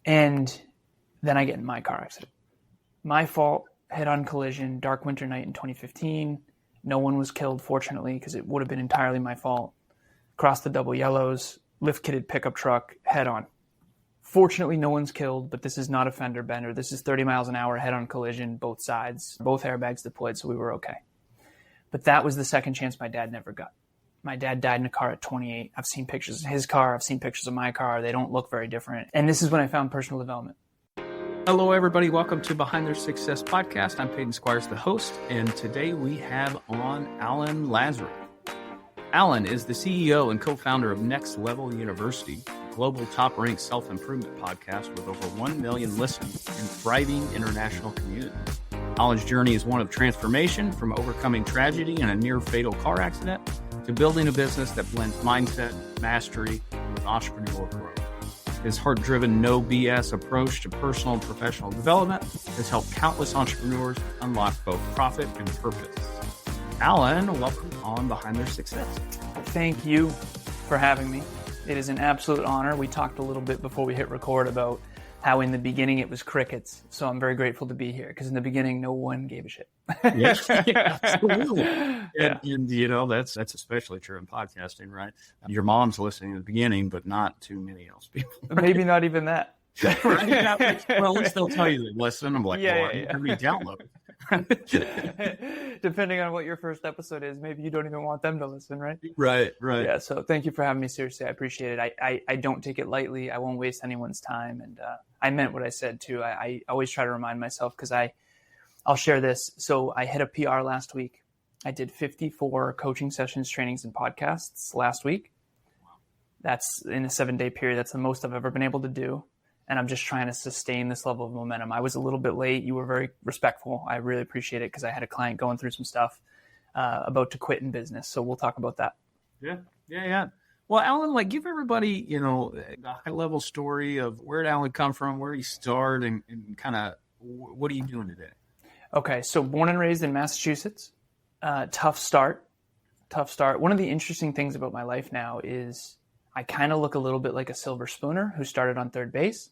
And then I get in my car accident. My fault, head-on collision, dark winter night in 2015. No one was killed, fortunately, because it would have been entirely my fault. Crossed the double yellows, lift-kitted pickup truck, head-on. Fortunately, no one's killed, but this is not a fender bender. This is 30 miles an hour, head-on collision, both sides, both airbags deployed, so we were okay. But that was the second chance my dad never got. My dad died in a car at 28. I've seen pictures of his car. I've seen pictures of my car. They don't look very different. And this is when I found personal development. Hello, everybody. Welcome to Behind Their Success podcast. I'm Peyton Squires, the host, and today we have on Alan Lazarus. Alan is the CEO and co-founder of Next Level University, a global top-ranked self-improvement podcast with over 1 million listens and thriving international community. Alan's journey is one of transformation from overcoming tragedy and a near-fatal car accident to building a business that blends mindset, mastery, with entrepreneurial growth. His heart-driven, no BS approach to personal and professional development has helped countless entrepreneurs unlock both profit and purpose. Alan, welcome on Behind Their Success. Thank you for having me. It is an absolute honor. We talked a little bit before we hit record about how in the beginning it was crickets. So I'm very grateful to be here because in the beginning, no one gave a shit. Yes, absolutely. Yeah. And you know, that's especially true in podcasting, right? Your mom's listening at the beginning, but not too many else people. Right? Maybe not even that. Right? Well, at least they'll tell you they listen. I'm like, let me download it. Depending on what your first episode is, maybe you don't even want them to listen, right? Right. Yeah, so thank you for having me. Seriously, I appreciate it. I don't take it lightly. I won't waste anyone's time. And I meant what I said, too. I always try to remind myself because I'll share this. So I hit a PR last week. I did 54 coaching sessions, trainings, and podcasts last week. That's in a 7-day period. That's the most I've ever been able to do. And I'm just trying to sustain this level of momentum. I was a little bit late. You were very respectful. I really appreciate it because I had a client going through some stuff about to quit in business. So we'll talk about that. Yeah. Well, Alan, give everybody, the high-level story of where did Alan come from, where he started, and kind of what are you doing today? Okay, so born and raised in Massachusetts. Tough start. One of the interesting things about my life now is I kind of look a little bit like a silver spooner who started on third base.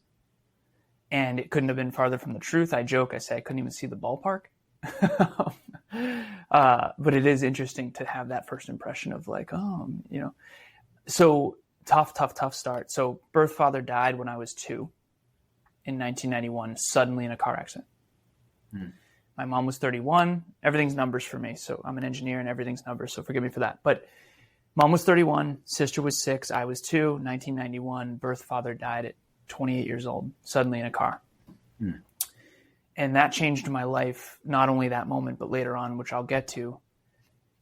And it couldn't have been farther from the truth. I joke, I say I couldn't even see the ballpark. But it is interesting to have that first impression of So tough start. So birth father died when I was 2 in 1991, suddenly in a car accident. My mom was 31. Everything's numbers for me. So I'm an engineer and everything's numbers. So forgive me for that. But mom was 31, sister was 6, I was 2, 1991, birth father died at 28 years old, suddenly in a car. And that changed my life, not only that moment, but later on, which I'll get to.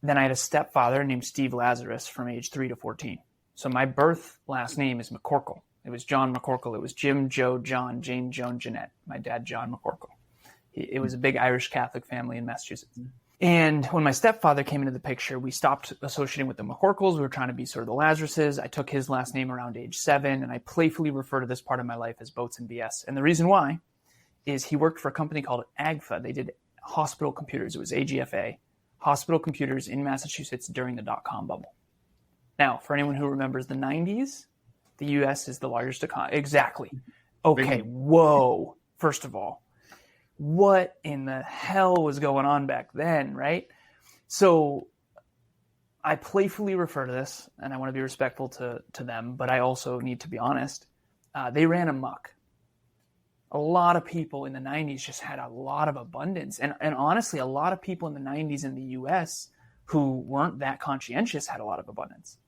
Then I had a stepfather named Steve Lazarus from age 3 to 14. So my birth last name is McCorkle. It was John McCorkle. It was Jim, Joe, John, Jane, Joan, Jeanette. My dad, John McCorkle. It was a big Irish Catholic family in Massachusetts. And when my stepfather came into the picture, we stopped associating with the McCorkles. We were trying to be sort of the Lazaruses. I took his last name around age 7, and I playfully refer to this part of my life as Boats and BS. And the reason why is he worked for a company called AGFA. They did hospital computers. It was AGFA, hospital computers in Massachusetts during the dot-com bubble. Now, for anyone who remembers the 90s, the U.S. is the largest economy. Exactly. Okay, whoa. First of all, what in the hell was going on back then, right? So I playfully refer to this, and I want to be respectful to them, but I also need to be honest. They ran amok. A lot of people in the 90s just had a lot of abundance. And honestly, a lot of people in the 90s in the U.S. who weren't that conscientious had a lot of abundance.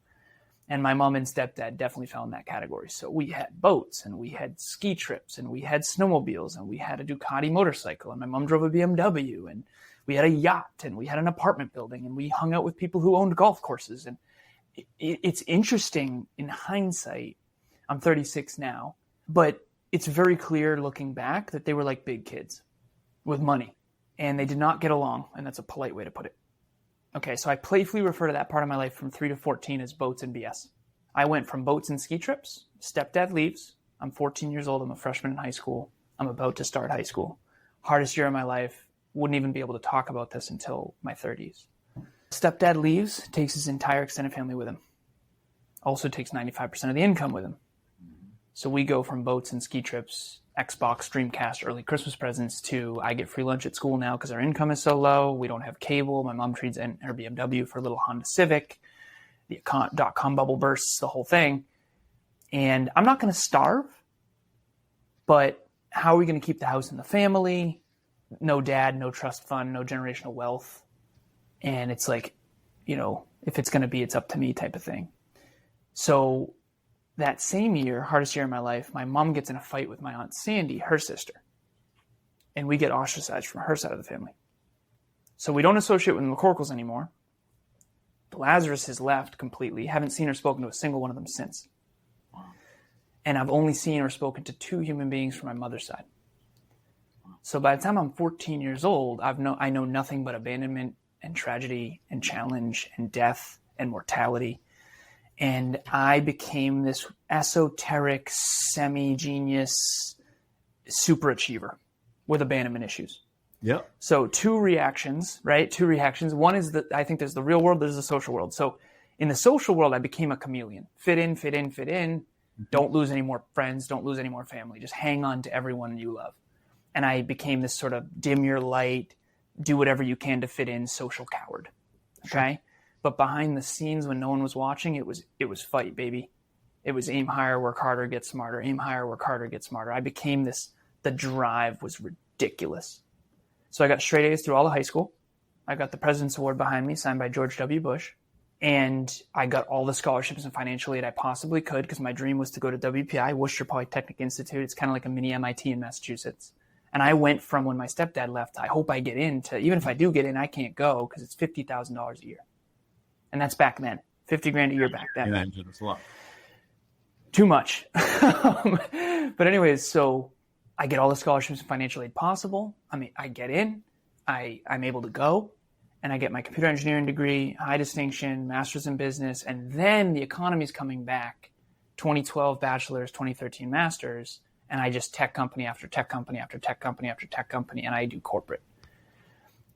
And my mom and stepdad definitely fell in that category. So we had boats, and we had ski trips, and we had snowmobiles, and we had a Ducati motorcycle, and my mom drove a BMW, and we had a yacht, and we had an apartment building, and we hung out with people who owned golf courses. And it's interesting in hindsight. I'm 36 now, but it's very clear looking back that they were like big kids with money, and they did not get along. And that's a polite way to put it. Okay, so I playfully refer to that part of my life from 3 to 14 as boats and BS. I went from boats and ski trips. Stepdad leaves. I'm 14 years old. I'm a freshman in high school. I'm about to start high school. Hardest year of my life. Wouldn't even be able to talk about this until my 30s. Stepdad leaves, takes his entire extended family with him. Also takes 95% of the income with him. So we go from boats and ski trips, Xbox, Dreamcast, early Christmas presents to I get free lunch at school now because our income is so low. We don't have cable. My mom trades in her BMW for a little Honda Civic. The .com bubble bursts, the whole thing. And I'm not going to starve, but how are we going to keep the house in the family? No dad, no trust fund, no generational wealth. And it's like, if it's going to be, it's up to me type of thing. So that same year, hardest year of my life, my mom gets in a fight with my Aunt Sandy, her sister. And we get ostracized from her side of the family. So we don't associate with the McCorkles anymore. The Lazarus has left completely. Haven't seen or spoken to a single one of them since. And I've only seen or spoken to 2 human beings from my mother's side. So by the time I'm 14 years old, I know nothing but abandonment and tragedy and challenge and death and mortality. And I became this esoteric, semi-genius super achiever with abandonment issues. Yep. So 2 reactions, right? 2 reactions. One is that I think there's the real world, there's the social world. So in the social world, I became a chameleon. Fit in, fit in, fit in. Don't lose any more friends. Don't lose any more family. Just hang on to everyone you love. And I became this sort of dim your light, do whatever you can to fit in social coward. Okay. Sure. But behind the scenes when no one was watching, it was fight, baby. It was aim higher, work harder, get smarter. Aim higher, work harder, get smarter. I became this, the drive was ridiculous. So I got straight A's through all of high school. I got the President's Award behind me, signed by George W. Bush. And I got all the scholarships and financial aid I possibly could because my dream was to go to WPI, Worcester Polytechnic Institute. It's kind of like a mini MIT in Massachusetts. And I went from when my stepdad left, I hope I get in, to even if I do get in, I can't go because it's $50,000 a year. And that's back then. $50,000 a year back then. Yeah, that's a lot. Too much. But anyways, so I get all the scholarships and financial aid possible. I mean, I get in, I'm able to go. And I get my computer engineering degree, high distinction, master's in business, and then the economy's coming back, 2012 bachelor's, 2013 master's, and I just tech company after tech company after tech company after tech company, and I do corporate.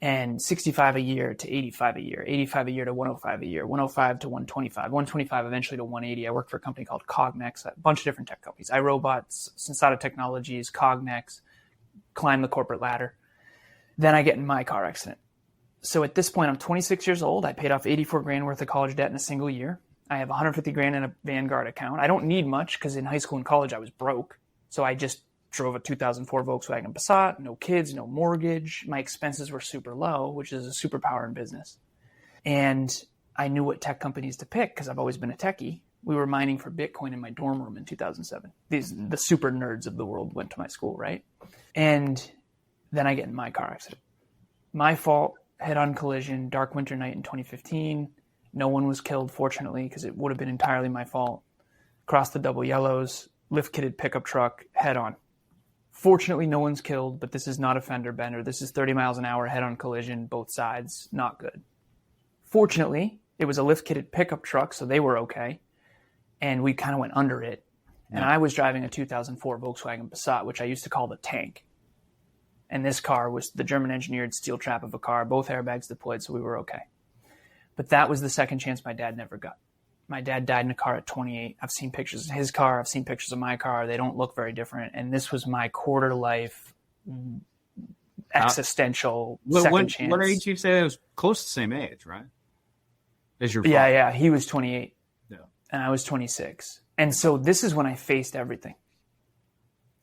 And 65 a year to 85 a year, 85 a year to 105 a year, 105 to 125, 125 eventually to 180. I worked for a company called Cognex, a bunch of different tech companies, iRobots, Sensata Technologies, Cognex, climbed the corporate ladder. Then I get in my car accident. So at this point, I'm 26 years old. I paid off $84,000 worth of college debt in a single year. I have $150,000 in a Vanguard account. I don't need much because in high school and college, I was broke. So I just drove a 2004 Volkswagen Passat, no kids, no mortgage. My expenses were super low, which is a superpower in business. And I knew what tech companies to pick because I've always been a techie. We were mining for Bitcoin in my dorm room in 2007. The super nerds of the world went to my school, right? And then I get in my car accident. My fault. Head-on collision, dark winter night in 2015. No one was killed, fortunately, because it would have been entirely my fault. Crossed the double yellows, lift-kitted pickup truck, head-on. Fortunately, no one's killed, but this is not a fender bender. This is 30 miles an hour head-on collision, both sides, not good. Fortunately, it was a lift-kitted pickup truck, so they were okay, and we kind of went under it. Yeah. And I was driving a 2004 Volkswagen Passat, which I used to call the tank. And this car was the German-engineered steel trap of a car, both airbags deployed, so we were okay. But that was the second chance my dad never got. My dad died in a car at 28. I've seen pictures of his car. I've seen pictures of my car. They don't look very different. And this was my quarter-life existential second chance. What age did you say? It was close to the same age, right? As your father. Yeah. He was 28. Yeah. And I was 26. And so this is when I faced everything.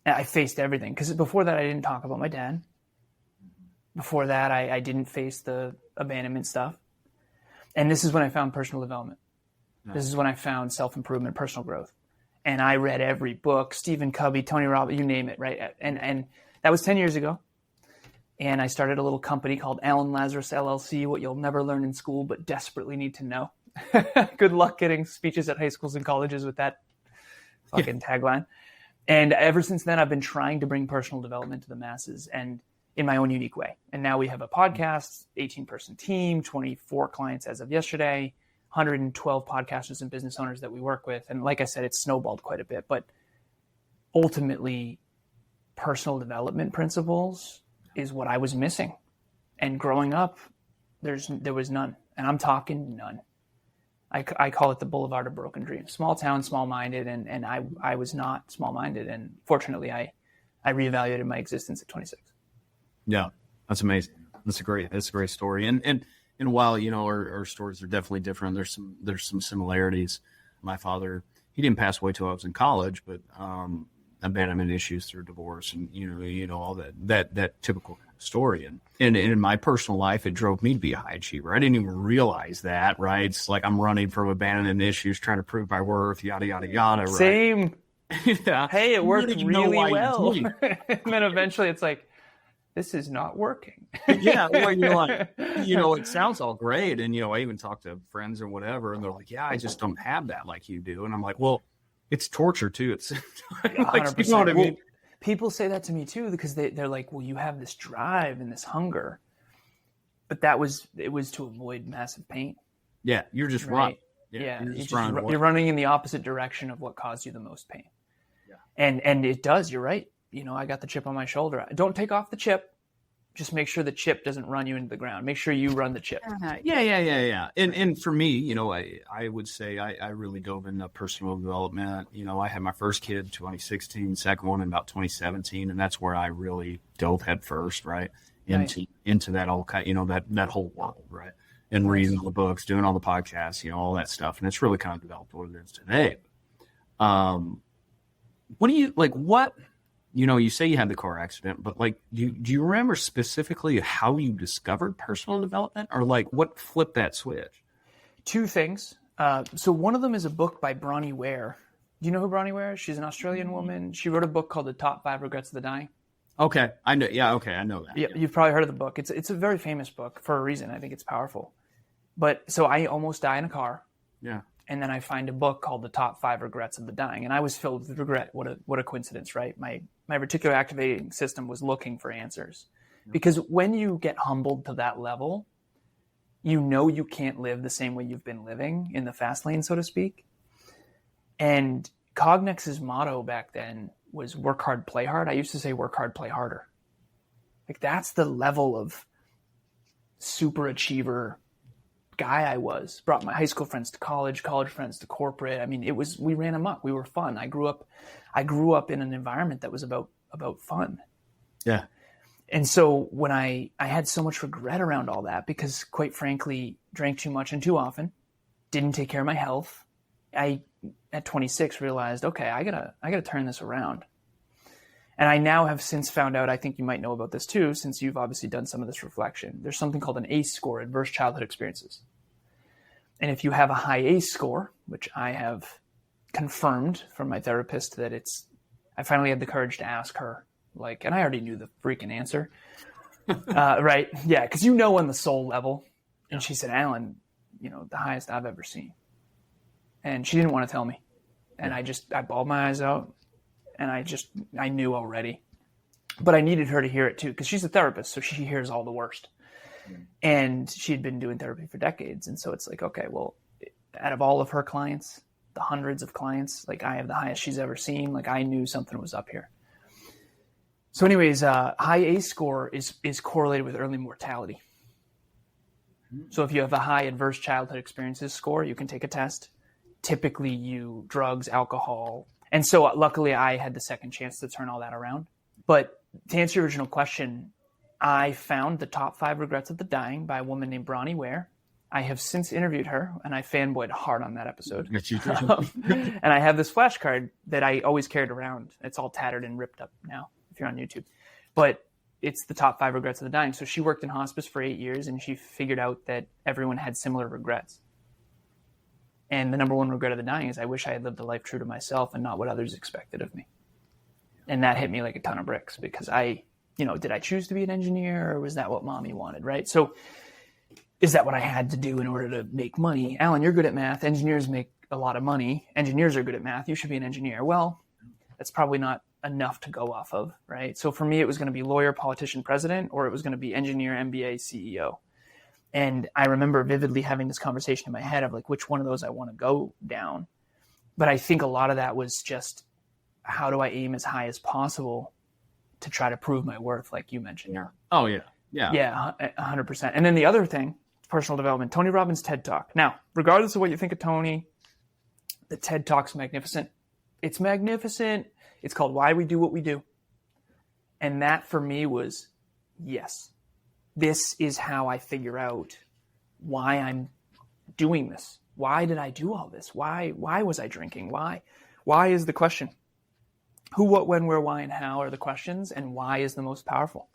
I faced everything because before that I didn't talk about my dad. Before that I didn't face the abandonment stuff. And this is when I found personal development. Nice. This is when I found self-improvement, personal growth. And I read every book, Stephen Covey, Tony Robbins, you name it, right? And that was 10 years ago. And I started a little company called Alan Lazarus LLC, what you'll never learn in school but desperately need to know. Good luck getting speeches at high schools and colleges with that fucking tagline. And ever since then, I've been trying to bring personal development to the masses and in my own unique way. And now we have a podcast, 18-person team, 24 clients as of yesterday, 112 podcasters and business owners that we work with. And like I said, it's snowballed quite a bit. But ultimately, personal development principles is what I was missing. And growing up, there was none. And I'm talking none. I call it the Boulevard of Broken Dreams. Small town, small-minded, and I was not small-minded. And fortunately, I reevaluated my existence at 26. Yeah, that's amazing. That's a great story. And while, our stories are definitely different, there's some similarities. My father, he didn't pass away till I was in college, but abandonment issues through divorce and all that typical story. And in my personal life, it drove me to be a high achiever. I didn't even realize that, right? It's like I'm running from abandonment issues, trying to prove my worth, yada yada yada. Right? Same. Yeah. Hey, it worked really well. And then eventually, it's like, this is not working. Yeah, well, you're like, it sounds all great, and I even talk to friends or whatever, and they're like, "Yeah, I just don't have that like you do," and I'm like, "Well, it's torture too." It's like, 100%. You know what I mean? Well, people say that to me too because they're like, "Well, you have this drive and this hunger," but it was to avoid massive pain. Yeah, you're just right. running. You're running in the opposite direction of what caused you the most pain. Yeah, and it does. You're right. I got the chip on my shoulder. Don't take off the chip. Just make sure the chip doesn't run you into the ground. Make sure you run the chip. Yeah. And for me, I would say I really dove into personal development. I had my first kid in 2016, second one in about 2017, and that's where I really dove head first, right? Into that whole that whole world, right? And reading all the books, doing all the podcasts, all that stuff, and it's really kind of developed what it is today. What do you like? What? You say you had the car accident, but do you remember specifically how you discovered personal development, or what flipped that switch? Two things. So one of them is a book by Bronnie Ware. Do you know who Bronnie Ware is? She's an Australian woman. She wrote a book called The Top 5 Regrets of the Dying. Okay, I know. Yeah, okay, I know that. Yeah, you've probably heard of the book. It's a very famous book for a reason. I think it's powerful. But so I almost die in a car. Yeah. And then I find a book called The Top 5 Regrets of the Dying. And I was filled with regret. What a coincidence, right? My reticular activating system was looking for answers. Yep. Because when you get humbled to that level, you can't live the same way you've been living in the fast lane, so to speak. And Cognex's motto back then was work hard, play hard. I used to say work hard, play harder. That's the level of super achiever guy I was. Brought my high school friends to college friends to corporate. I mean, we ran amok. We were fun. I grew up in an environment that was about fun. Yeah. And so when I had so much regret around all that because, quite frankly, drank too much and too often, didn't take care of my health. I at 26 realized, okay, I gotta turn this around. And I now have since found out, I think you might know about this too, since you've obviously done some of this reflection. There's something called an ACE score, adverse childhood experiences. And if you have a high ACE score, which I have confirmed from my therapist that I finally had the courage to ask her, and I already knew the freaking answer. Right? Yeah, because on the soul level. And she said, Alan, the highest I've ever seen. And she didn't want to tell me. And I bawled my eyes out. And I knew already. But I needed her to hear it too, because she's a therapist, so she hears all the worst. And she'd been doing therapy for decades. And so it's like, okay, well, out of all of her clients, the hundreds of clients, I have the highest she's ever seen. I knew something was up here. So anyways, high ACE score is correlated with early mortality. So if you have a high adverse childhood experiences score, you can take a test. Typically drugs, alcohol. And so luckily I had the second chance to turn all that around. But to answer your original question, I found The Top 5 Regrets of the Dying by a woman named Bronnie Ware. I have since interviewed her, and I fanboyed hard on that episode. Yes, you did. And I have this flashcard that I always carried around. It's all tattered and ripped up now, if you're on YouTube. But it's The Top 5 Regrets of the Dying. So she worked in hospice for 8 years, and she figured out that everyone had similar regrets. And the number one regret of the dying is I wish I had lived a life true to myself and not what others expected of me. And that hit me like a ton of bricks because did I choose to be an engineer or was that what mommy wanted, right? So is that what I had to do in order to make money? Alan, you're good at math. Engineers make a lot of money. Engineers are good at math. You should be an engineer. Well, that's probably not enough to go off of, right? So for me, it was going to be lawyer, politician, president, or it was going to be engineer, MBA, CEO. And I remember vividly having this conversation in my head of which one of those I want to go down. But I think a lot of that was just how do I aim as high as possible to try to prove my worth, like you mentioned. Yeah. Oh, yeah. Yeah. Yeah, 100%. And then the other thing, personal development. Tony Robbins' TED Talk. Now, regardless of what you think of Tony, the TED Talk's magnificent. It's magnificent. It's called Why We Do What We Do. And that for me was, yes, this is how I figure out why I'm doing this. Why did I do all this? Why was I drinking? Why is the question. Who, what, when, where, why, and how are the questions, and why is the most powerful.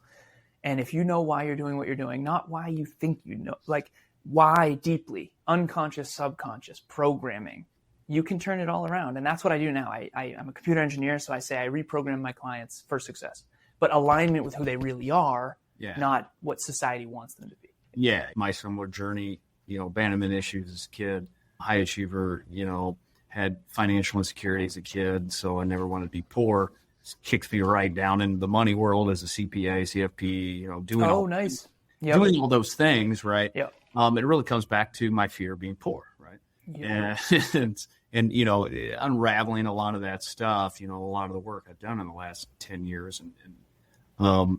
And if you know why you're doing what you're doing, not why you think you know, like why deeply, unconscious, subconscious, programming, you can turn it all around. And that's what I do now. I'm a computer engineer, so I say I reprogram my clients for success. But alignment with who they really are, not what society wants them to be. Yeah, my similar journey, abandonment issues as a kid, high achiever, had financial insecurity as a kid, so I never wanted to be poor. Kicks me right down into the money world as a CPA, CFP, doing all those things, right? Yeah. It really comes back to my fear of being poor, right? Yeah. And unraveling a lot of that stuff, a lot of the work I've done in the last 10 years. And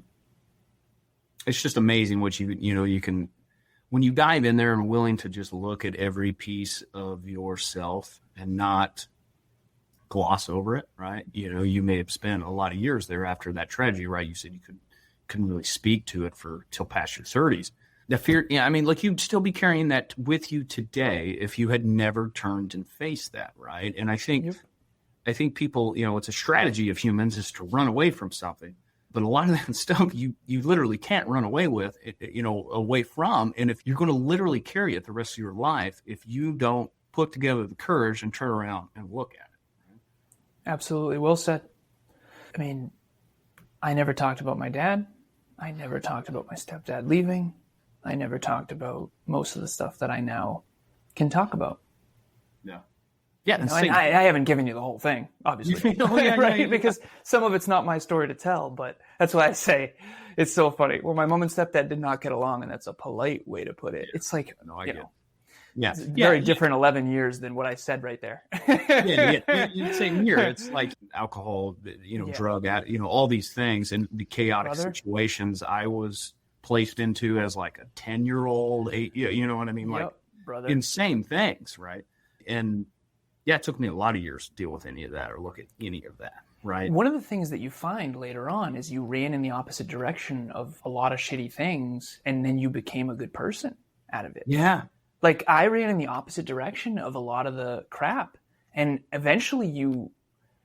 it's just amazing what you can, when you dive in there and willing to just look at every piece of yourself and not gloss over it, right? You may have spent a lot of years there after that tragedy, right? You said you couldn't really speak to it till past your 30s. The fear, you'd still be carrying that with you today if you had never turned and faced that, right? And I think people, it's a strategy of humans is to run away from something. But a lot of that stuff you literally can't run away with, away from. And if you're going to literally carry it the rest of your life, if you don't put together the courage and turn around and look at it. Right? Absolutely. Well said. I never talked about my dad. I never talked about my stepdad leaving. I never talked about most of the stuff that I now can talk about. Yeah. Yeah, and I haven't given you the whole thing, obviously, right? Because some of it's not my story to tell, but that's why I say it's so funny. Well, my mom and stepdad did not get along, and that's a polite way to put it. It's like, it's very different 11 years than what I said right there. Same here. It's like alcohol, drug, all these things and the chaotic situations I was placed into as like a 10-year-old, you know what I mean? Like insane things, right? And it took me a lot of years to deal with any of that or look at any of that, right? One of the things that you find later on is you ran in the opposite direction of a lot of shitty things, and then you became a good person out of it. Yeah. Like I ran in the opposite direction of a lot of the crap. And eventually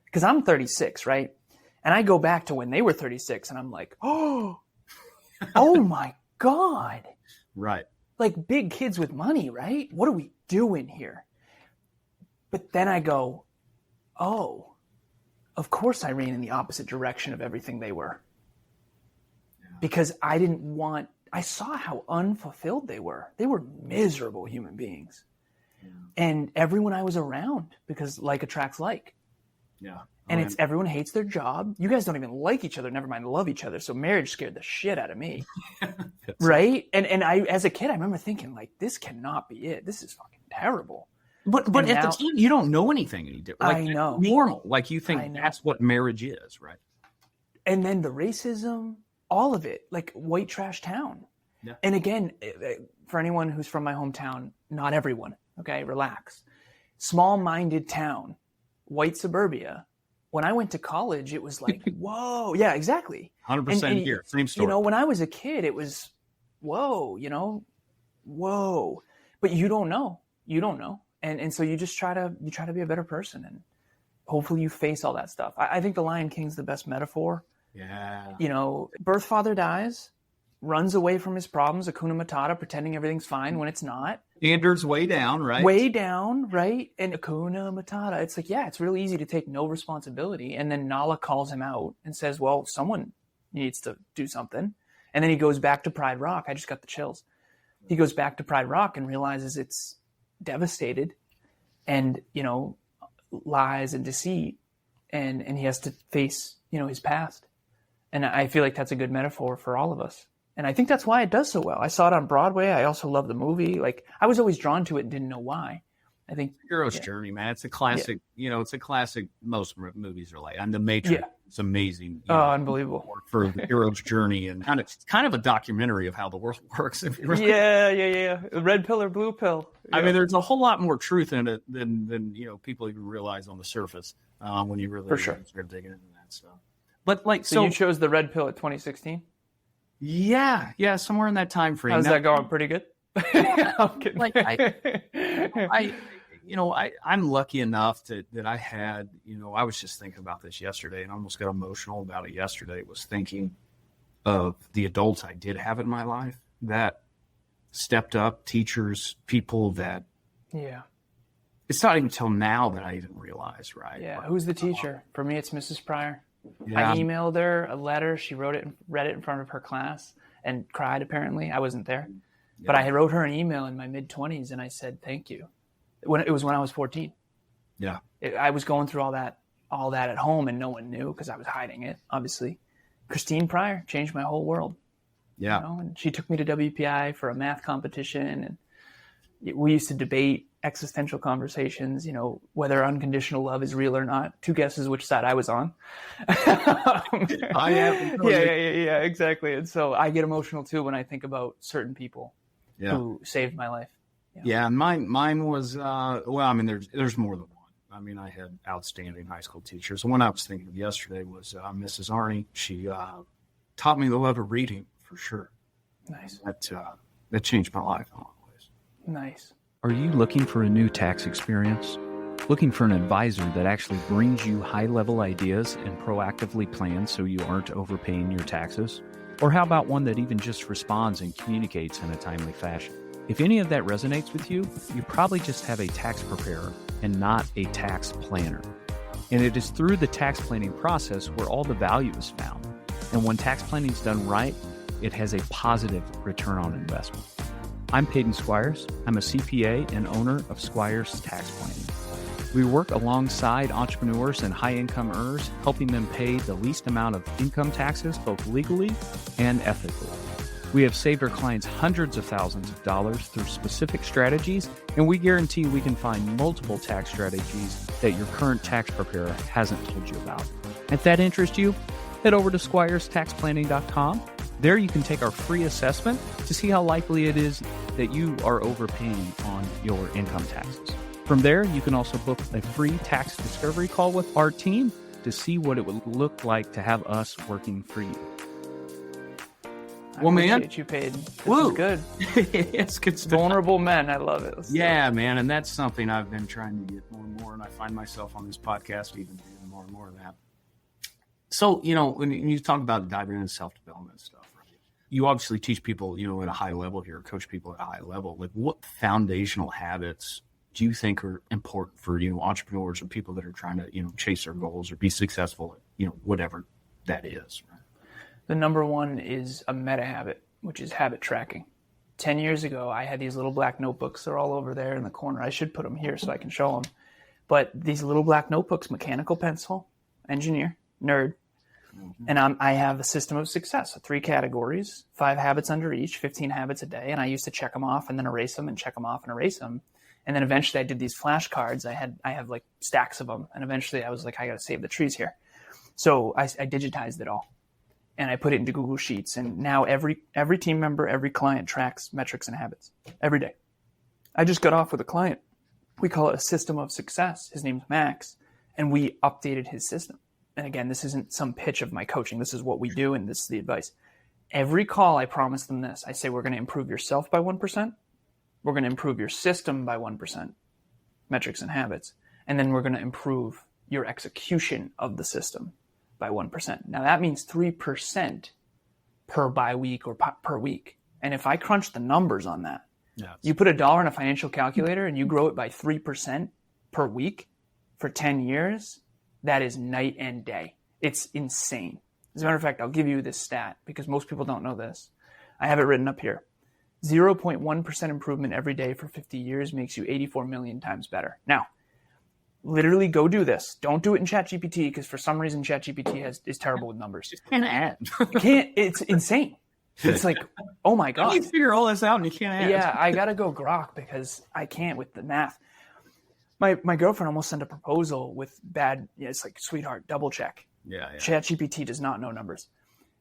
because I'm 36, right? And I go back to when they were 36 and I'm like, oh my God. Right. Like big kids with money, right? What are we doing here? But then I go, oh, of course I ran in the opposite direction of everything they were. Yeah. Because I saw how unfulfilled they were. They were miserable human beings. Yeah. And everyone I was around, because like attracts like. Yeah. And everyone hates their job. You guys don't even like each other, never mind love each other. So marriage scared the shit out of me. Right? And I, as a kid, I remember thinking like, this cannot be it. This is fucking terrible. But at the time, you don't know anything any different. Like, I know. Normal. Like you think that's what marriage is, right? And then the racism, all of it, like white trash town. Yeah. And again, for anyone who's from my hometown, not everyone, okay, relax. Small-minded town, white suburbia. When I went to college, it was like, whoa. Yeah, exactly. 100% here. Same story. When I was a kid, it was, whoa. But you don't know. And so you just try to be a better person, and hopefully you face all that stuff. I think the Lion King's the best metaphor. Yeah. Birth father dies, runs away from his problems, Hakuna Matata, pretending everything's fine when it's not. Standards way down, right? Way down, right? And Hakuna Matata. It's like, it's really easy to take no responsibility. And then Nala calls him out and says, well, someone needs to do something. And then he goes back to Pride Rock. I just got the chills. He goes back to Pride Rock and realizes it's devastated and lies and deceit, and he has to face his past. And I feel like that's a good metaphor for all of us, and I think that's why it does so well. I saw it on Broadway. I also love the movie. Like I was always drawn to it and didn't know why, I think Hero's Journey, man. It's a classic. It's a classic. Most movies are like, and The Matrix. It's amazing. Unbelievable for the hero's journey, and kind of a documentary of how the world works. Yeah. Red pill or blue pill. I mean, there's a whole lot more truth in it than people even realize on the surface when you really start digging into that stuff. But so you chose the red pill at 2016. Yeah, somewhere in that time frame. How's that going? Pretty good. I'm kidding. I'm lucky enough that I had, I was just thinking about this yesterday and I almost got emotional about it yesterday. Was thinking of the adults I did have in my life that stepped up, teachers, people that, it's not even until now that I even realized, right? Yeah. Who's the teacher? For me, it's Mrs. Pryor. Yeah. I emailed her a letter. She wrote it and read it in front of her class and cried, apparently. I wasn't there. Yeah. But I wrote her an email in my mid-20s and I said, thank you. It was when I was 14. Yeah. I was going through all that at home and no one knew because I was hiding it, obviously. Christine Pryor changed my whole world. Yeah. And she took me to WPI for a math competition. And we used to debate existential conversations, whether unconditional love is real or not. 2 guesses which side I was on. I have. Yeah, exactly. And so I get emotional too when I think about certain people who saved my life. Yeah, and mine was there's more than one. I mean, I had outstanding high school teachers. The one I was thinking of yesterday was Mrs. Arnie. She taught me the love of reading for sure. Nice. That changed my life in a lot of ways. Nice. Are you looking for a new tax experience? Looking for an advisor that actually brings you high-level ideas and proactively plans so you aren't overpaying your taxes? Or how about one that even just responds and communicates in a timely fashion? If any of that resonates with you, you probably just have a tax preparer and not a tax planner. And it is through the tax planning process where all the value is found. And when tax planning is done right, it has a positive return on investment. I'm Peyton Squires. I'm a CPA and owner of Squires Tax Planning. We work alongside entrepreneurs and high-income earners, helping them pay the least amount of income taxes, both legally and ethically. We have saved our clients hundreds of thousands of dollars through specific strategies, and we guarantee we can find multiple tax strategies that your current tax preparer hasn't told you about. If that interests you, head over to squirestaxplanning.com. There you can take our free assessment to see how likely it is that you are overpaying on your income taxes. From there, you can also book a free tax discovery call with our team to see what it would look like to have us working for you. Well, man, you paid. This is good. It's good stuff. Vulnerable men, I love it. Man, and that's something I've been trying to get more and more, and I find myself on this podcast even doing more and more of that. So, when you talk about diving into self-development stuff, right? You obviously teach people, at a high level here, coach people at a high level. Like, what foundational habits do you think are important for, entrepreneurs or people that are trying to, chase their goals or be successful at, whatever that is, right? The number one is a meta habit, which is habit tracking. 10 years ago, I had these little black notebooks. They're all over there in the corner. I should put them here so I can show them. But these little black notebooks, mechanical pencil, engineer, nerd. Mm-hmm. And I have a system of success, 3 categories, 5 habits under each, 15 habits a day. And I used to check them off and then erase them and check them off and erase them. And then eventually I did these flashcards. I have like stacks of them. And eventually I was like, I got to save the trees here. So I digitized it all. And I put it into Google Sheets. And now every team member, every client tracks metrics and habits every day. I just got off with a client. We call it a system of success. His name's Max. And we updated his system. And again, this isn't some pitch of my coaching. This is what we do, and this is the advice. Every call, I promise them this. I say, we're going to improve yourself by 1%. We're going to improve your system by 1%, metrics and habits. And then we're going to improve your execution of the system by 1%. Now, that means 3% per bi-week or per week. And if I crunch the numbers on that, you put $1 in a financial calculator and you grow it by 3% per week for 10 years, that is night and day. It's insane. As a matter of fact, I'll give you this stat because most people don't know this. I have it written up here. 0.1% improvement every day for 50 years makes you 84 million times better. Now, literally go do this. Don't do it in ChatGPT because for some reason ChatGPT is terrible with numbers. Just can't add. It's insane. It's like, oh my God. You figure all this out and you can't add. Yeah, I got to go Grok because I can't with the math. My girlfriend almost sent a proposal with bad, it's like, sweetheart, double check. Yeah. ChatGPT does not know numbers.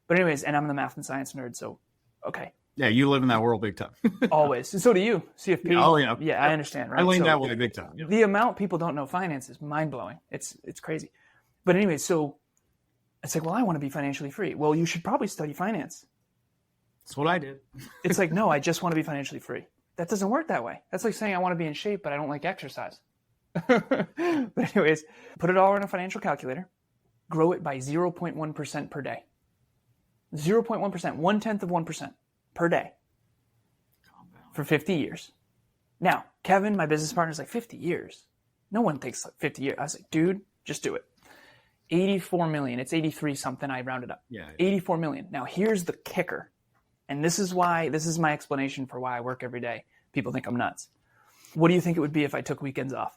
But anyways, and I'm the math and science nerd, so okay. Yeah, you live in that world big time. Always. And so do you, CFP. Oh, yeah. Yeah, I understand, right? I lean so that way big time. Yeah. The amount people don't know finance is mind-blowing. It's crazy. But anyway, so it's like, well, I want to be financially free. Well, you should probably study finance. That's what I did. It's like, no, I just want to be financially free. That doesn't work that way. That's like saying I want to be in shape, but I don't like exercise. But anyways, put it all in a financial calculator, grow it by 0.1% per day. 0.1%, 1/10 of 1% per day for 50 years. Now, Kevin, my business partner, is like, 50 years? No one thinks like 50 years. I was like, dude, just do it. 84 million. It's 83 something. I rounded up. Yeah. 84 million. Now, here's the kicker. And this is my explanation for why I work every day. People think I'm nuts. What do you think it would be if I took weekends off?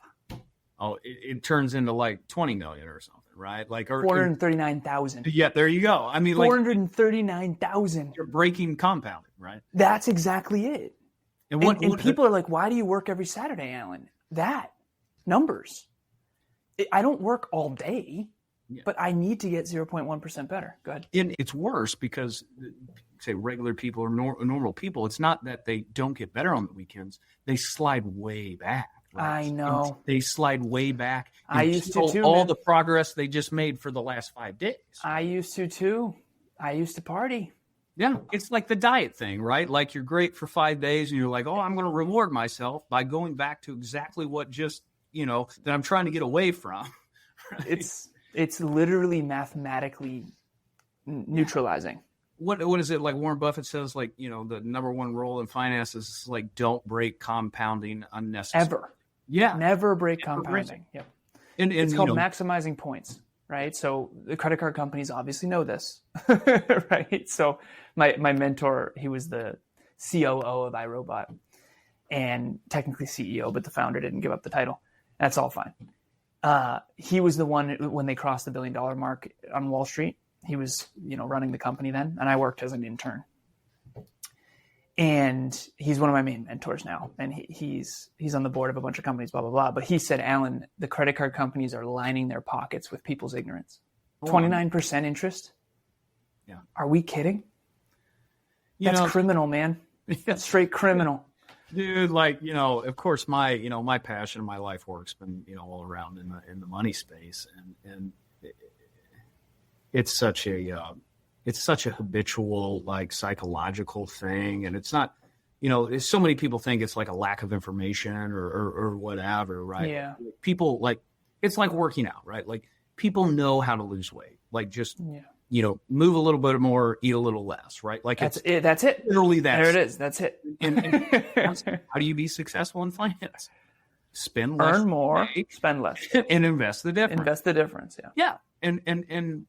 Oh, it turns into like 20 million or something, right? Like 439,000. Yeah, there you go. I mean, like 439,000. you're breaking compounding, right? That's exactly it. And people are like, why do you work every Saturday, Alan? Numbers. I don't work all day, but I need to get 0.1% better. Go ahead. And it's worse because, say, regular people or normal people, it's not that they don't get better on the weekends. They slide way back. Right? I know. They slide way back. I used to too. All man. the progress they just made for the last 5 days. I used to too. I used to party. Yeah, it's like the diet thing, right? Like you're great for 5 days and you're like, oh, I'm going to reward myself by going back to exactly what just, that I'm trying to get away from. Right? It's literally mathematically neutralizing. What is it, like Warren Buffett says, like, the number one rule in finance is like, don't break compounding unnecessarily. Ever. Yeah. Never break compounding. Yep. And it's called maximizing points, right? So the credit card companies obviously know this, right? So my mentor, he was the COO of iRobot and technically CEO, but the founder didn't give up the title. That's all fine. He was the one when they crossed the $1 billion mark on Wall Street. He was, running the company then, and I worked as an intern. And he's one of my main mentors now, and he's on the board of a bunch of companies, blah, blah, blah. But he said, Alan, the credit card companies are lining their pockets with people's ignorance. 29% interest? Yeah. Are we kidding? That's criminal, man. That's straight criminal. Dude, like, of course, my passion in my life work's been, all around in the money space, and it's such a habitual, like, psychological thing, and it's not, so many people think it's like a lack of information or whatever, right? Yeah. People, like, it's like working out, right? Like, people know how to lose weight, like, just move a little bit more, eat a little less, right? Like that's it. That's it. Literally, there it is. That's it. And how do you be successful in finance? Spend less, earn more, spend less, and invest the difference. Invest the difference. Yeah. Yeah, and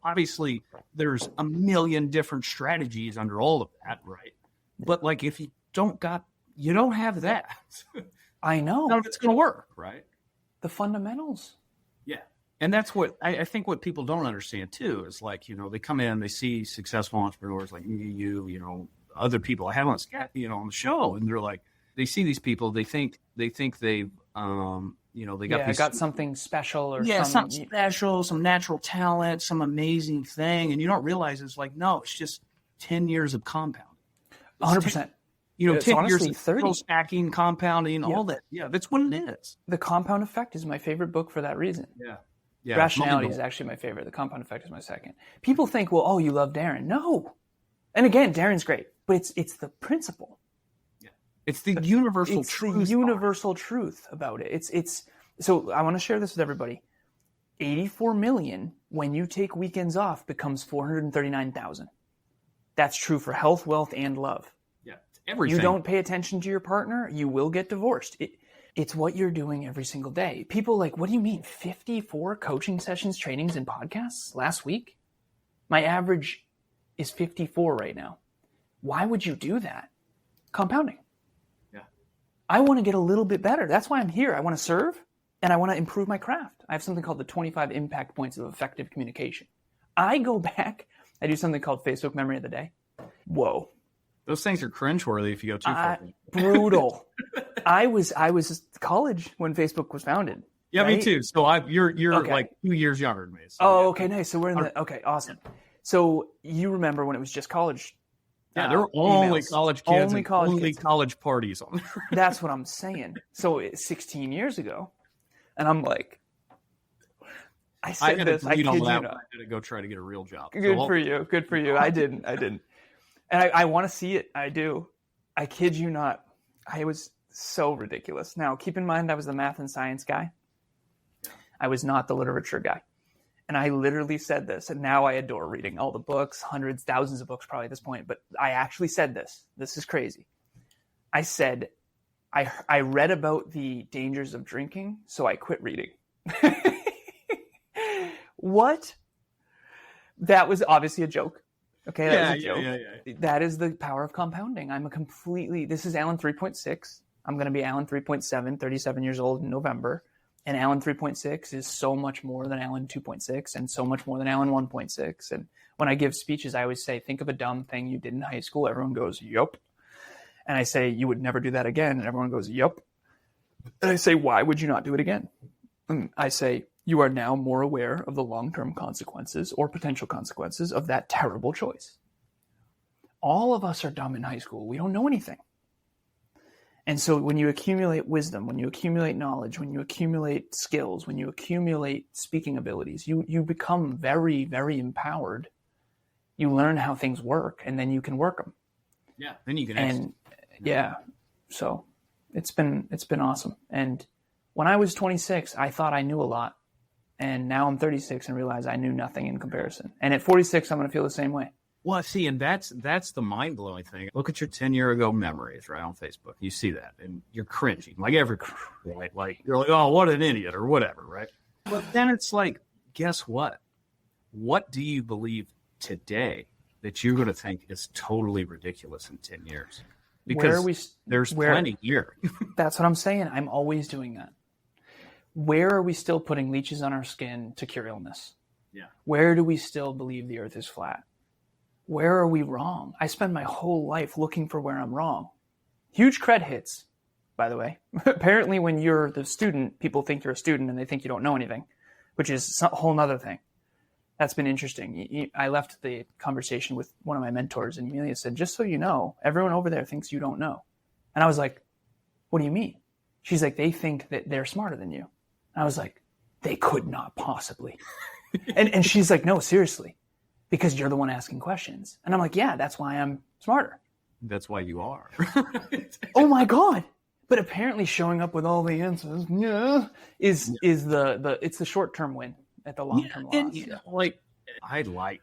obviously there's a million different strategies under all of that, right? But like, if you don't have that, I know none of it's going to work, right? The fundamentals. Yeah. And that's what I think what people don't understand too is, like, they come in, they see successful entrepreneurs like you, other people I have on the show, and they're like, they see these people, they think they've they got something special or something special, some natural talent, some amazing thing, and you don't realize it's like, no, it's just 10 years of compounding. 100%. 10 years of 30 stacking, compounding, all that. Yeah, that's what it is. The Compound Effect is my favorite book for that reason. Yeah. Rationality is actually my favorite. The Compound Effect is my second. People think, well, oh, you love Darren. No. And again, Darren's great, but it's the principle. Yeah. It's the universal truth. It's the universal truth about it. It's so I want to share this with everybody. 84 million when you take weekends off becomes 439,000. That's true for health, wealth, and love. Yeah. Everything. You don't pay attention to your partner, you will get divorced. It's what you're doing every single day. People like, what do you mean? 54 coaching sessions, trainings, and podcasts last week? My average is 54 right now. Why would you do that? Compounding. Yeah. I want to get a little bit better. That's why I'm here. I want to serve and I want to improve my craft. I have something called the 25 impact points of effective communication. I go back, I do something called Facebook Memory of the Day. Whoa. Those things are cringeworthy if you go too far. Brutal. I was college when Facebook was founded. Yeah, right? me too. So you're Okay. like 2 years younger than me. So okay, nice. So we're in okay, awesome. So you remember when it was just college? Yeah, there were only emails. college kids, only college kids. college parties on there. That's what I'm saying. So it's 16 years ago, and I'm like, I said this. I kid you not. I had to go try to get a real job. Good for you. Good for you. I didn't. And I want to see it. I do. I kid you not. I was so ridiculous. Now, keep in mind, I was the math and science guy. I was not the literature guy. And I literally said this, and now I adore reading all the books, hundreds, thousands of books probably at this point. But I actually said this. This is crazy. I said, I read about the dangers of drinking, so I quit reading. What? That was obviously a joke. Okay, that was a joke. Yeah. That is the power of compounding. This is Alan 3.6. I'm going to be Alan 3.7, 37 years old in November. And Alan 3.6 is so much more than Alan 2.6 and so much more than Alan 1.6. And when I give speeches, I always say, think of a dumb thing you did in high school. Everyone goes, yup. And I say, you would never do that again. And everyone goes, yup. And I say, why would you not do it again? And I say, you are now more aware of the long-term consequences or potential consequences of that terrible choice. All of us are dumb in high school. We don't know anything. And so when you accumulate wisdom, when you accumulate knowledge, when you accumulate skills, when you accumulate speaking abilities, you become very, very empowered. You learn how things work, and then you can work them. Yeah, then you can. And so it's been awesome. And when I was 26, I thought I knew a lot, and now I'm 36 and realize I knew nothing in comparison. And at 46, I'm going to feel the same way. Well, see, and that's the mind-blowing thing. Look at your 10-year ago memories, right, on Facebook. You see that, and you're cringing. Like right? Like, you're like, oh, what an idiot, or whatever, right? But then it's like, guess what? What do you believe today that you're going to think is totally ridiculous in 10 years? Because there's plenty here. That's what I'm saying. I'm always doing that. Where are we still putting leeches on our skin to cure illness? Yeah. Where do we still believe the earth is flat? Where are we wrong? I spend my whole life looking for where I'm wrong. Huge cred hits, by the way. Apparently, when you're the student, people think you're a student and they think you don't know anything, which is a whole nother thing. That's been interesting. I left the conversation with one of my mentors, and Amelia said, just so you know, everyone over there thinks you don't know. And I was like, what do you mean? She's like, they think that they're smarter than you. And I was like, they could not possibly. and she's like, no, seriously. Because you're the one asking questions. And I'm like, yeah, that's why I'm smarter. That's why you are. Oh my God. But apparently showing up with all the answers is it's the short-term win at the long-term loss. And, like, I like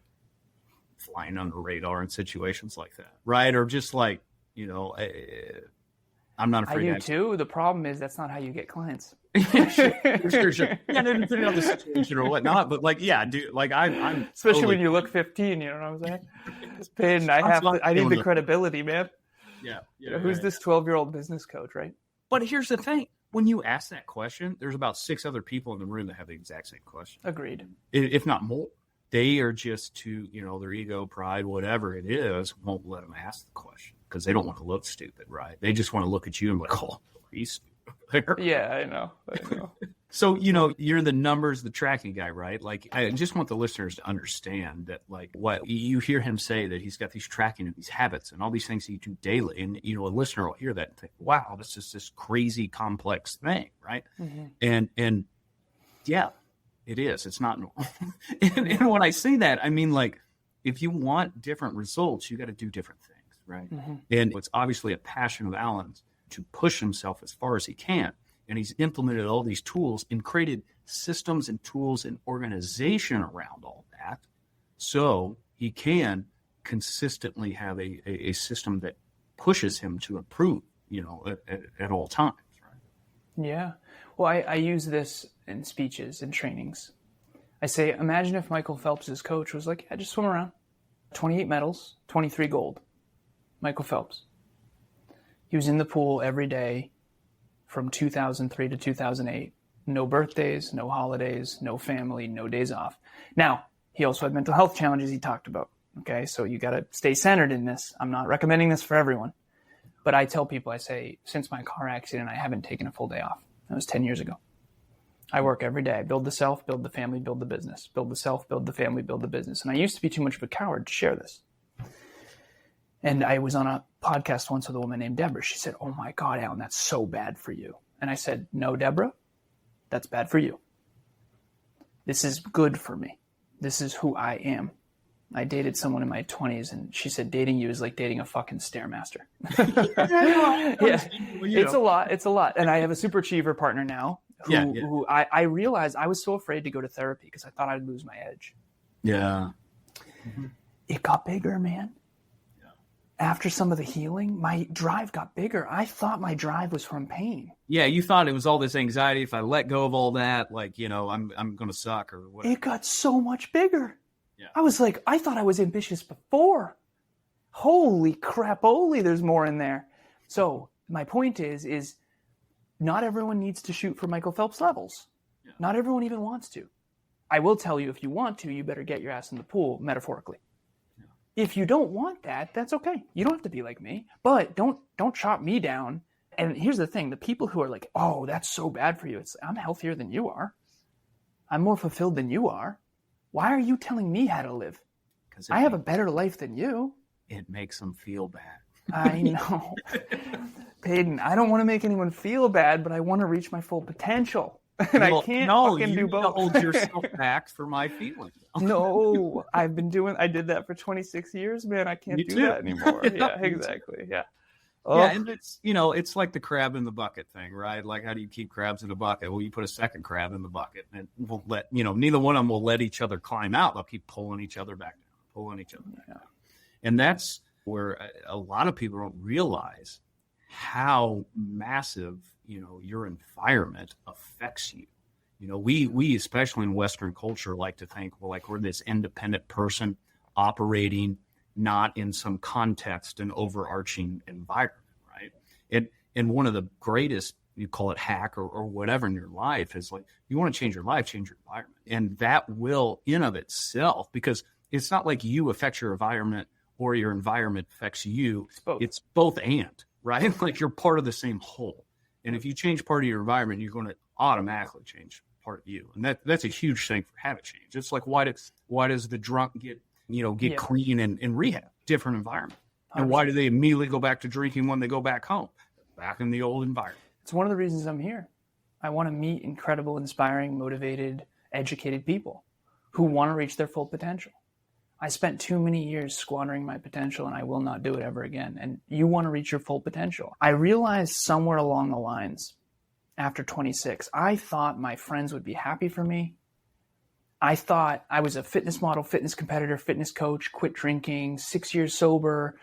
flying under the radar in situations like that, right? Or just like, I'm not afraid. I do too. The problem is that's not how you get clients. Sure. Yeah, depending on the situation or whatnot, but like, yeah, dude, like I'm especially when you look 15, you know what I'm saying? It's pain. I need the credibility, man. Yeah. Who's this 12-year-old business coach, right? But here's the thing: when you ask that question, there's about 6 other people in the room that have the exact same question. Agreed. If not more. They are just too, their ego, pride, whatever it is, won't let them ask the question because they don't want to look stupid, right? They just want to look at you and be like, oh, he's stupid. Yeah, I know. So, you're the numbers, the tracking guy, right? Like, I just want the listeners to understand that, like, what you hear him say that he's got these tracking and these habits and all these things he do daily. And, a listener will hear that and think, wow, this is this crazy complex thing, right? Mm-hmm. And yeah, it is. It's not normal. and when I say that, I mean, like, if you want different results, you got to do different things, right? Mm-hmm. And it's obviously a passion of Alan's to push himself as far as he can. And he's implemented all these tools and created systems and tools and organization around all that. So he can consistently have a system that pushes him to improve, at all times. Right? Yeah. Well, I use this in speeches and trainings. I say, imagine if Michael Phelps' coach was like, yeah, just swim around. 28 medals, 23 gold. Michael Phelps. He was in the pool every day from 2003 to 2008. No birthdays, no holidays, no family, no days off. Now, he also had mental health challenges he talked about. Okay. So you got to stay centered in this. I'm not recommending this for everyone, but I tell people, I say, since my car accident, I haven't taken a full day off. That was 10 years ago. I work every day. Build the self, build the family, build the business. Build the self, build the family, build the business. And I used to be too much of a coward to share this. And I was on a podcast once with a woman named Deborah. She said, "Oh my God, Alan, that's so bad for you." And I said, "No, Deborah, that's bad for you. This is good for me. This is who I am." I dated someone in my 20s, and she said, "Dating you is like dating a fucking Stairmaster." Yeah, it's a lot. It's a lot. And I have a super achiever partner now who I realized I was so afraid to go to therapy because I thought I'd lose my edge. Yeah. It got bigger, man. After some of the healing, my drive got bigger. I thought my drive was from pain. Yeah, you thought it was all this anxiety. If I let go of all that, like, you know, I'm going to suck or whatever. It got so much bigger. Yeah. I was like, I thought I was ambitious before. Holy crap-oly, there's more in there. So my point is not everyone needs to shoot for Michael Phelps levels. Yeah. Not everyone even wants to. I will tell you, if you want to, you better get your ass in the pool, metaphorically. If you don't want that, that's okay. You don't have to be like me, but don't chop me down. And here's the thing, the people who are like, "Oh, that's so bad for you." It's, I'm healthier than you are. I'm more fulfilled than you are. Why are you telling me how to live? Because I have a better life than you. It makes them feel bad. I know. Peyton, I don't want to make anyone feel bad, but I want to reach my full potential. And I can't fucking do both. No, you hold yourself back for my feelings. No, I did that for 26 years, man. I can't do that anymore. Yeah, exactly. Yeah. Oh. Yeah, and it's, you know, it's like the crab in the bucket thing, right? Like, how do you keep crabs in a bucket? Well, you put a second crab in the bucket, and we'll let, you know, neither one of them will let each other climb out. They'll keep pulling each other back down, pulling each other back down. And that's where a lot of people don't realize how massive, you know, your environment affects you. You know, we especially in Western culture like to think, well, like, we're this independent person operating not in some context and overarching environment, right? And one of the greatest, you call it hack or whatever in your life, is like, you want to change your life, change your environment. And that will in of itself, because it's not like you affect your environment or your environment affects you. It's both and, right? Like, you're part of the same whole. And if you change part of your environment, you're going to automatically change part of you. And that's a huge thing for habit change. It's like, why does the drunk get clean in rehab? Different environment. And why do they immediately go back to drinking when they go back home? Back in the old environment. It's one of the reasons I'm here. I want to meet incredible, inspiring, motivated, educated people who want to reach their full potential. I spent too many years squandering my potential, and I will not do it ever again. And you want to reach your full potential. I realized somewhere along the lines, after 26, I thought my friends would be happy for me. I thought I was a fitness model, fitness competitor, fitness coach, quit drinking, 6 years sober.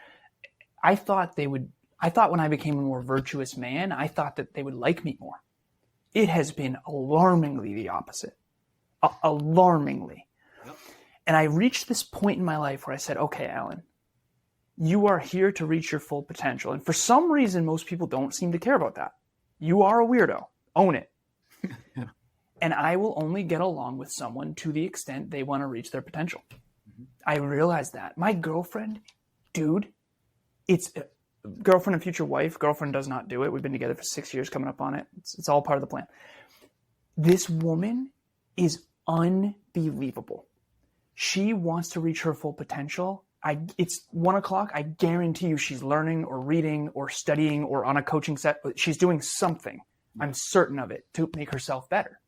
I thought when I became a more virtuous man, I thought that they would like me more. It has been alarmingly the opposite. Alarmingly. Yep. And I reached this point in my life where I said, okay, Alan, you are here to reach your full potential. And for some reason, most people don't seem to care about that. You are a weirdo. Own it. Yeah. And I will only get along with someone to the extent they want to reach their potential. Mm-hmm. I realized that. My girlfriend, dude, it's girlfriend and future wife. Girlfriend does not do it. We've been together for 6 years, coming up on it. It's all part of the plan. This woman is unbelievable. She wants to reach her full potential. It's 1 o'clock. I guarantee you she's learning or reading or studying or on a coaching set. She's doing something. I'm certain of it to make herself better.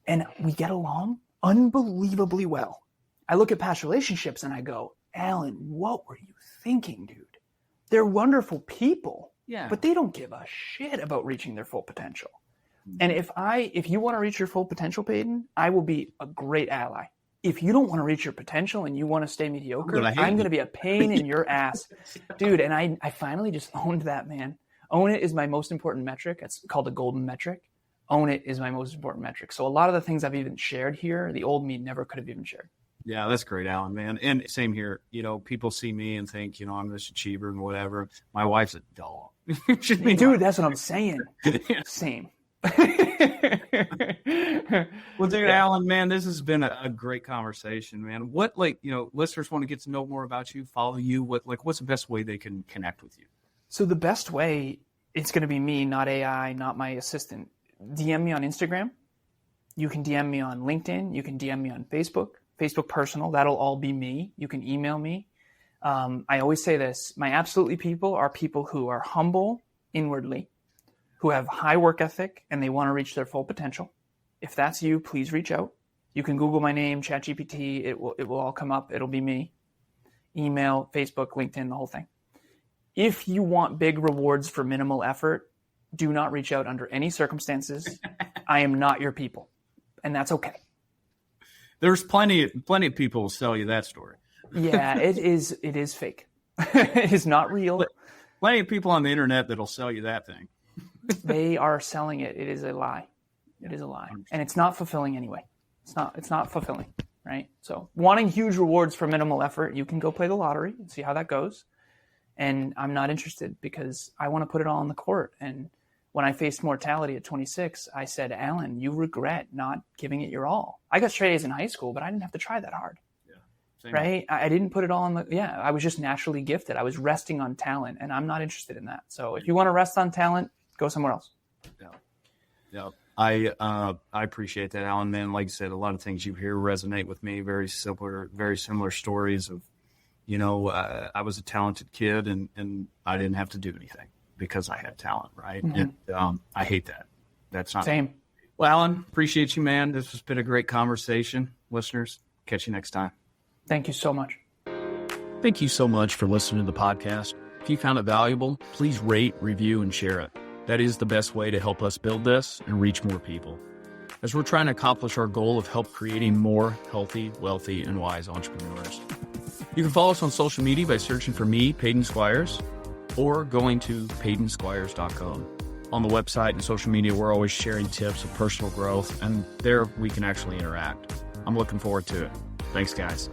And we get along unbelievably well. I look at past relationships and I go, Alan, what were you thinking, dude? They're wonderful people, but they don't give a shit about reaching their full potential. And if you want to reach your full potential, Peyton, I will be a great ally. If you don't want to reach your potential and you want to stay mediocre, I'm going to be a pain in your ass. Dude, and I finally just owned that, man. Own it is my most important metric. It's called the golden metric. Own it is my most important metric. So a lot of the things I've even shared here, the old me never could have even shared. Yeah, that's great, Alan, man. And same here. You know, people see me and think, you know, I'm this achiever and whatever. My wife's a doll. Dude, that's what I'm saying. Same. Well, dude, Alan, man, this has been a great conversation, man. What, listeners want to get to know more about you, follow you. What's the best way they can connect with you? So the best way, it's going to be me, not AI, not my assistant. DM me on Instagram. You can DM me on LinkedIn. You can DM me on Facebook personal. That'll all be me. You can email me. I always say this, my absolutely people are people who are humble inwardly, who have high work ethic, and they want to reach their full potential. If that's you, please reach out. You can Google my name, ChatGPT. It will all come up. It'll be me. Email, Facebook, LinkedIn, the whole thing. If you want big rewards for minimal effort, do not reach out under any circumstances. I am not your people, and that's okay. There's plenty of people who sell you that story. Yeah, it is fake. It is not real. Plenty of people on the internet that'll sell you that thing. They are selling it. It is a lie. It is a lie. And it's not fulfilling anyway. It's not fulfilling, right? So wanting huge rewards for minimal effort, you can go play the lottery and see how that goes. And I'm not interested because I want to put it all on the court. And when I faced mortality at 26, I said, Alan, you regret not giving it your all. I got straight A's in high school, but I didn't have to try that hard. Same. Right? I didn't put it all on I was just naturally gifted. I was resting on talent, and I'm not interested in that. So if you want to rest on talent, go somewhere else. Yeah. I appreciate that, Alan, man. Like I said, a lot of things you hear resonate with me. Very similar stories of, I was a talented kid and I didn't have to do anything because I had talent, right? Mm-hmm. And I hate that. That's not same. Well, Alan, appreciate you, man. This has been a great conversation. Listeners, catch you next time. Thank you so much. Thank you so much for listening to the podcast. If you found it valuable, please rate, review, and share it. That is the best way to help us build this and reach more people, as we're trying to accomplish our goal of help creating more healthy, wealthy, and wise entrepreneurs. You can follow us on social media by searching for me, Peyton Squires, or going to PeytonSquires.com. On the website and social media, we're always sharing tips of personal growth, and there we can actually interact. I'm looking forward to it. Thanks, guys.